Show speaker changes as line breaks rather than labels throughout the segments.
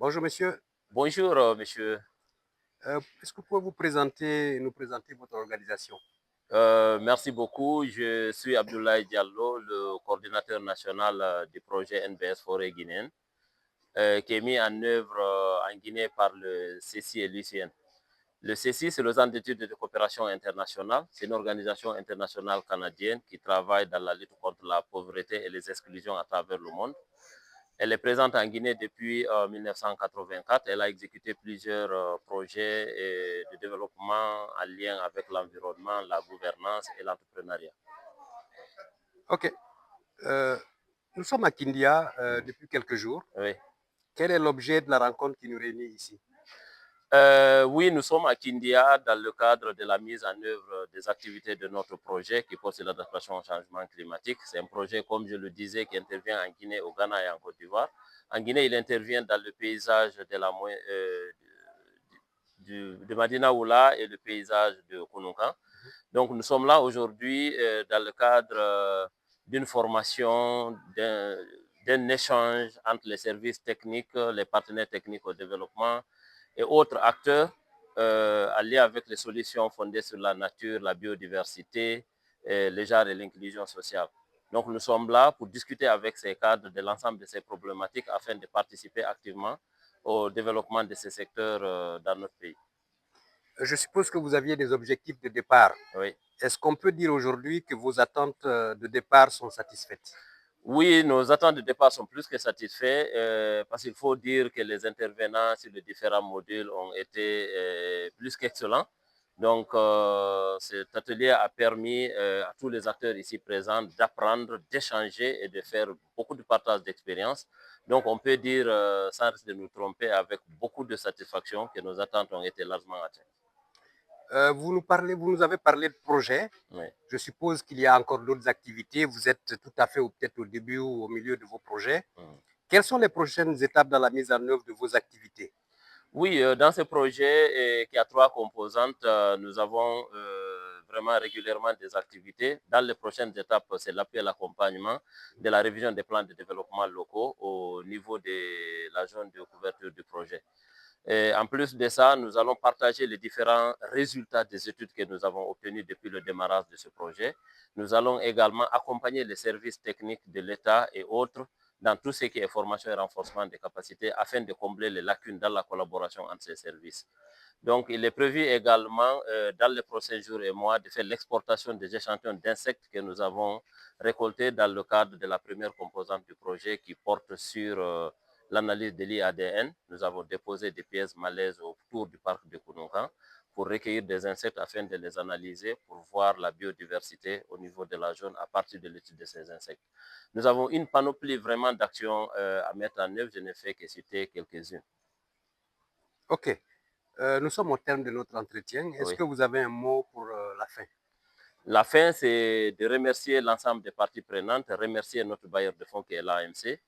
Bonjour monsieur.
Bonjour, monsieur.
Est-ce que vous pouvez nous présenter votre organisation?
Merci beaucoup. Je suis Abdoulaye Diallo, le coordinateur national du projet NBS Forêt guinéenne, qui est mis en œuvre en Guinée par le CECI et l'UCN. Le CECI, c'est le Centre d'études de coopération internationale. C'est une organisation internationale canadienne qui travaille dans la lutte contre la pauvreté et les exclusions à travers le monde. Elle est présente en Guinée depuis 1984. Elle a exécuté plusieurs projets de développement en lien avec l'environnement, la gouvernance et l'entrepreneuriat.
Ok. Euh, Nous sommes à Kindia
Mm.
depuis quelques jours.
Oui.
Quel est l'objet de la rencontre qui nous réunit ici?
Oui, nous sommes à Kindia dans le cadre de la mise en œuvre des activités de notre projet qui porte sur l'adaptation au changement climatique. C'est un projet, comme je le disais, qui intervient en Guinée, au Ghana et en Côte d'Ivoire. En Guinée, il intervient dans le paysage de Madina Oula et le paysage de Kounoukang. Donc, nous sommes là aujourd'hui dans le cadre d'une formation, d'un échange entre les services techniques, les partenaires techniques au développement et autres acteurs alliés avec les solutions fondées sur la nature, la biodiversité, le genre et l'inclusion sociale. Donc, nous sommes là pour discuter avec ces cadres de l'ensemble de ces problématiques afin de participer activement au développement de ces secteurs dans notre pays.
Je suppose que vous aviez des objectifs de départ.
Oui.
Est-ce qu'on peut dire aujourd'hui que vos attentes de départ sont satisfaites?
Oui, nos attentes de départ sont plus que satisfaits parce qu'il faut dire que les intervenants sur les différents modules ont été plus qu'excellents. Donc, cet atelier a permis à tous les acteurs ici présents d'apprendre, d'échanger et de faire beaucoup de partage d'expérience. Donc, on peut dire, sans risque de nous tromper, avec beaucoup de satisfaction, que nos attentes ont été largement atteintes.
Vous nous avez parlé de projets.
Oui.
Je suppose qu'il y a encore d'autres activités. Vous êtes tout à fait peut-être au début ou au milieu de vos projets.
Mm.
Quelles sont les prochaines étapes dans la mise en œuvre de vos activités?
Oui, dans ce projet qui a trois composantes, nous avons vraiment régulièrement des activités. Dans les prochaines étapes, c'est l'appui et l'accompagnement de la révision des plans de développement locaux au niveau de la zone de couverture du projet. Et en plus de ça, nous allons partager les différents résultats des études que nous avons obtenus depuis le démarrage de ce projet. Nous allons également accompagner les services techniques de l'État et autres dans tout ce qui est formation et renforcement des capacités afin de combler les lacunes dans la collaboration entre ces services. Donc, il est prévu également, dans les prochains jours et mois, de faire l'exportation des échantillons d'insectes que nous avons récoltés dans le cadre de la première composante du projet qui porte sur l'analyse de l'IADN. Nous avons déposé des pièces malaises autour du parc de Kounoukang pour recueillir des insectes afin de les analyser pour voir la biodiversité au niveau de la zone à partir de l'étude de ces insectes. Nous avons une panoplie vraiment d'actions à mettre en œuvre. Je ne fais que citer quelques-unes.
Ok. Nous sommes au terme de notre entretien. Est-ce
Oui.
que vous avez un mot pour la fin?
La fin, c'est de remercier l'ensemble des parties prenantes, remercier notre bailleur de fonds qui est l'AMC,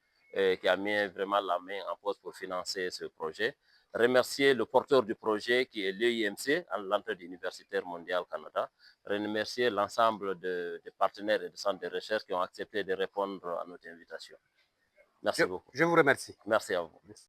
qui a mis vraiment la main en pose pour financer ce projet. Remercier le porteur du projet qui est l'EIMC, l'Entraide universitaire mondiale Canada. Remercier l'ensemble des partenaires et des centres de recherche qui ont accepté de répondre à notre invitation.
Je,
Merci beaucoup.
je vous remercie.
Merci à vous.